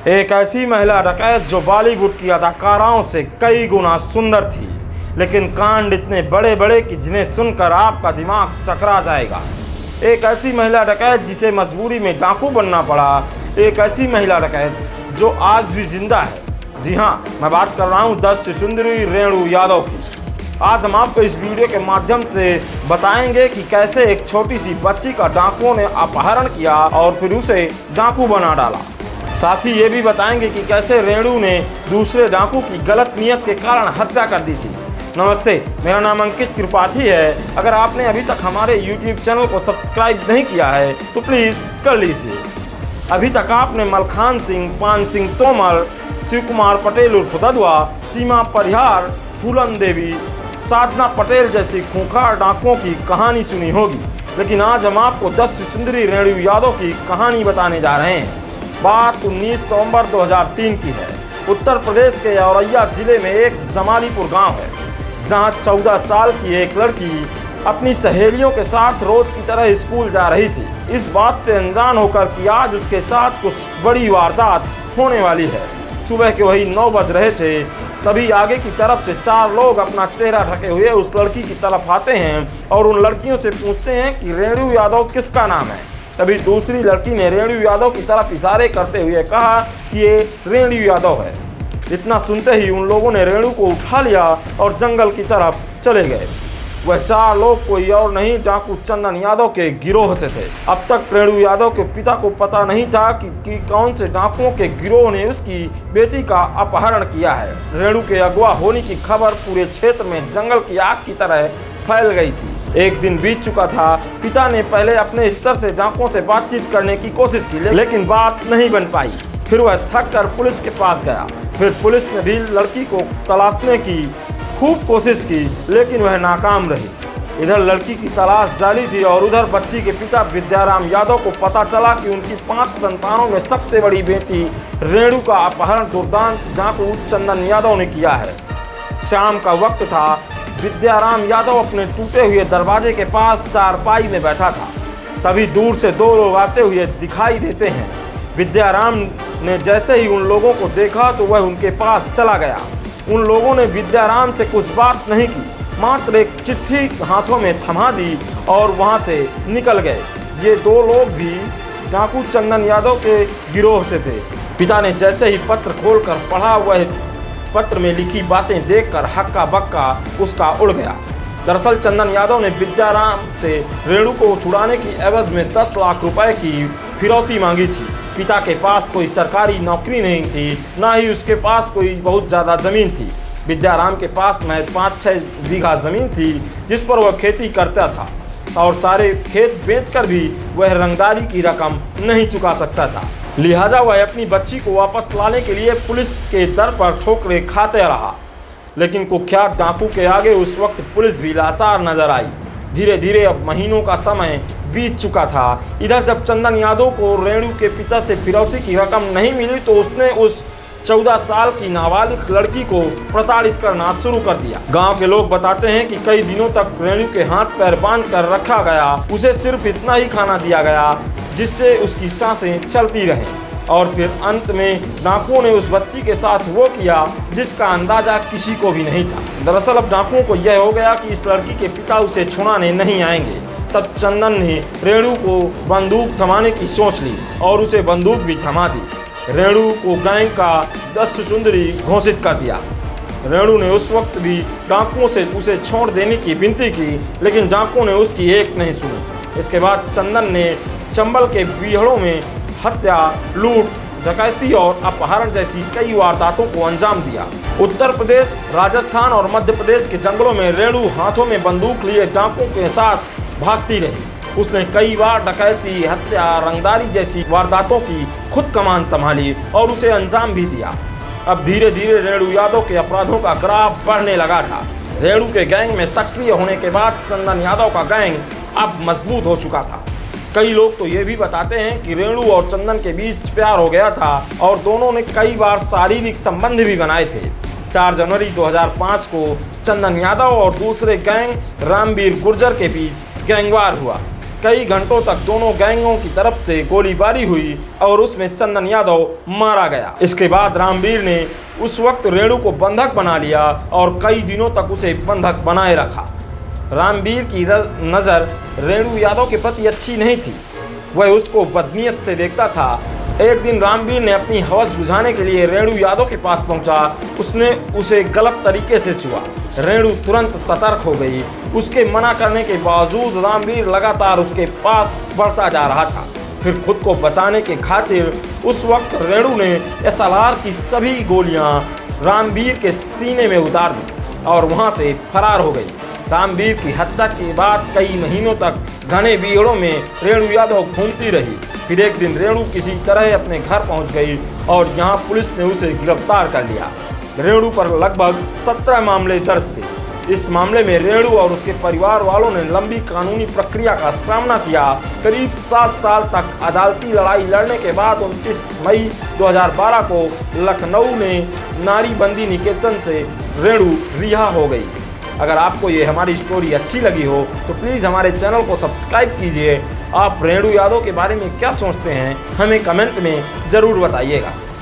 एक ऐसी महिला डकैत जो बॉलीवुड की अदाकाराओं से कई गुना सुंदर थी, लेकिन कांड इतने बड़े बड़े कि जिन्हें सुनकर आपका दिमाग चकरा जाएगा। एक ऐसी महिला डकैत जिसे मजबूरी में डाकू बनना पड़ा। एक ऐसी महिला डकैत जो आज भी जिंदा है। जी हाँ, मैं बात कर रहा हूँ दस सुंदरी रेणु यादव की। आज हम आपको इस वीडियो के माध्यम से बताएंगे कि कैसे एक छोटी सी बच्ची का डाकुओं ने अपहरण किया और फिर उसे डाकू बना डाला। साथ ही ये भी बताएंगे कि कैसे रेणु ने दूसरे डाकू की गलत नियत के कारण हत्या कर दी थी। नमस्ते, मेरा नाम अंकित त्रिपाठी है। अगर आपने अभी तक हमारे YouTube चैनल को सब्सक्राइब नहीं किया है तो प्लीज़ कर लीजिए। अभी तक आपने मलखान सिंह, पान सिंह तोमर, शिव कुमार पटेल उर्फ ददुआ, सीमा परिहार, फूलन देवी, साधना पटेल जैसी खूंखार डाकुओं की कहानी सुनी होगी, लेकिन आज हम आपको 10 सुंदरी रेणु यादव की कहानी बताने जा रहे हैं। बात 19 नवंबर 2003 की है। उत्तर प्रदेश के औरैया जिले में एक जमालीपुर गांव है, जहां 14 साल की एक लड़की अपनी सहेलियों के साथ रोज की तरह स्कूल जा रही थी, इस बात से अनजान होकर कि आज उसके साथ कुछ बड़ी वारदात होने वाली है। सुबह के वही 9 बज रहे थे, तभी आगे की तरफ से 4 लोग अपना चेहरा ढके हुए उस लड़की की तरफ आते हैं और उन लड़कियों से पूछते हैं कि रेणु यादव किसका नाम है। तभी दूसरी लड़की ने रेणु यादव की तरफ इशारे करते हुए कहा कि ये रेणु यादव है। इतना सुनते ही उन लोगों ने रेणु को उठा लिया और जंगल की तरफ चले गए। वह 4 लोग कोई और नहीं, डाकू चंदन यादव के गिरोह से थे। अब तक रेणु यादव के पिता को पता नहीं था कि कौन से डाकुओं के गिरोह ने उसकी बेटी का अपहरण किया है। रेणु के अगवा होने की खबर पूरे क्षेत्र में जंगल की आग की तरह फैल गई थी। एक दिन बीत चुका था। पिता ने पहले अपने स्तर से डाकुओं से बातचीत करने की कोशिश की, लेकिन बात नहीं बन पाई। फिर वह थक कर पुलिस के पास गया। फिर पुलिस ने भी लड़की को तलाशने की खूब कोशिश की, लेकिन वह नाकाम रही। इधर लड़की की तलाश जारी थी और उधर बच्ची के पिता विद्याराम यादव को पता चला कि उनकी 5 संतानों में सबसे बड़ी बेटी रेणु का अपहरण दुर्दांत डाकू चंदन यादव ने किया है। शाम का वक्त था। विद्याराम यादव अपने टूटे हुए दरवाजे के पास चारपाई में बैठा था। तभी दूर से 2 लोग आते हुए दिखाई देते हैं। विद्याराम ने जैसे ही उन लोगों को देखा तो वह उनके पास चला गया। उन लोगों ने विद्याराम से कुछ बात नहीं की, मात्र एक चिट्ठी हाथों में थमा दी और वहां से निकल गए। ये 2 लोग भी डाकू चंदन यादव के गिरोह से थे। पिता ने जैसे ही पत्र खोलकर पढ़ा, वह पत्र में लिखी बातें देखकर हक्का बक्का उसका उड़ गया। दरअसल चंदन यादव ने विद्याराम से रेणु को छुड़ाने की एवज में 10 लाख रुपए की फिरौती मांगी थी। पिता के पास कोई सरकारी नौकरी नहीं थी, ना ही उसके पास कोई बहुत ज़्यादा ज़मीन थी। विद्याराम के पास महज 5-6 बीघा ज़मीन थी, जिस पर वह खेती करता था और सारे खेत बेचकर भी वह रंगदारी की रकम नहीं चुका सकता था। लिहाजा वह अपनी बच्ची को वापस लाने के लिए पुलिस के दर पर ठोकरें खाते रहा, लेकिन कुख्यात डाकू के आगे उस वक्त पुलिस भी लाचार नजर आई। धीरे धीरे अब महीनों का समय बीत चुका था। इधर जब चंदन यादव को रेणु के पिता से फिरौती की रकम नहीं मिली तो उसने उस 14 साल की नाबालिग लड़की को प्रताड़ित करना शुरू कर दिया। गांव के लोग बताते हैं कि कई दिनों तक रेणु के हाथ पैर बांध कर रखा गया। उसे सिर्फ इतना ही खाना दिया गया जिससे उसकी सांसें चलती रहें। और फिर अंत में डाकुओं ने उस बच्ची के साथ वो किया जिसका अंदाजा किसी को भी नहीं था। दरअसल अब डाकुओं को यह हो गया कि इस लड़की के पिता उसे छुड़ाने नहीं आएंगे। तब चंदन ने रेणु को बंदूक थमाने की सोच ली और उसे बंदूक भी थमा दी। रेणु को गैंग का 10 सुंदरी घोषित कर दिया। रेणु ने उस वक्त भी डाकुओं से उसे छोड़ देने की विनती की, लेकिन डाकुओं ने उसकी एक नहीं सुनी। इसके बाद चंदन ने चंबल के बीहड़ों में हत्या, लूट, डकैती और अपहरण जैसी कई वारदातों को अंजाम दिया। उत्तर प्रदेश, राजस्थान और मध्य प्रदेश के जंगलों में रेणु हाथों में बंदूक लिए डाकुओं के साथ भागती रही। उसने कई बार डकैती, हत्या, रंगदारी जैसी वारदातों की खुद कमान संभाली और उसे अंजाम भी दिया। अब धीरे धीरे रेणु यादव के अपराधों का ग्राफ बढ़ने लगा था। रेणु के गैंग में सक्रिय होने के बाद चंदन यादव का गैंग अब मजबूत हो चुका था। कई लोग तो ये भी बताते हैं कि रेणु और चंदन के बीच प्यार हो गया था और दोनों ने कई बार शारीरिक संबंध भी बनाए थे। 4 जनवरी 2005 को चंदन यादव और दूसरे गैंग रामवीर गुर्जर के बीच गैंगवार हुआ। कई घंटों तक दोनों गैंगों की तरफ से गोलीबारी हुई और उसमें चंदन यादव मारा गया। इसके बाद रामवीर ने उस वक्त रेणु को बंधक बना लिया और कई दिनों तक उसे बंधक बनाए रखा। रामवीर की नज़र रेणु यादव के प्रति अच्छी नहीं थी, वह उसको बदनीयत से देखता था। एक दिन रामवीर ने अपनी हवस बुझाने के लिए रेणु यादव के पास पहुंचा। उसने उसे गलत तरीके से छुआ। रेणु तुरंत सतर्क हो गई। उसके मना करने के बावजूद रामवीर लगातार उसके पास बढ़ता जा रहा था। फिर खुद को बचाने के खातिर उस वक्त रेणु ने SLR की सभी गोलियां रामवीर के सीने में उतार दी और वहां से फरार हो गई। रामवीर की हत्या के बाद कई महीनों तक घने बीहड़ों में रेणु यादव घूमती रही। फिर एक दिन रेणु किसी तरह अपने घर पहुंच गई और यहां पुलिस ने उसे गिरफ्तार कर लिया। रेणु पर लगभग 17 मामले दर्ज थे। इस मामले में रेणु और उसके परिवार वालों ने लंबी कानूनी प्रक्रिया का सामना किया। करीब 7 साल तक अदालती लड़ाई लड़ने के बाद 29 मई 2012 को लखनऊ में नारी बंदी निकेतन से रेणु रिहा हो गई। अगर आपको ये हमारी स्टोरी अच्छी लगी हो तो प्लीज़ हमारे चैनल को सब्सक्राइब कीजिए। आप रेणु यादव के बारे में क्या सोचते हैं हमें कमेंट में ज़रूर बताइएगा।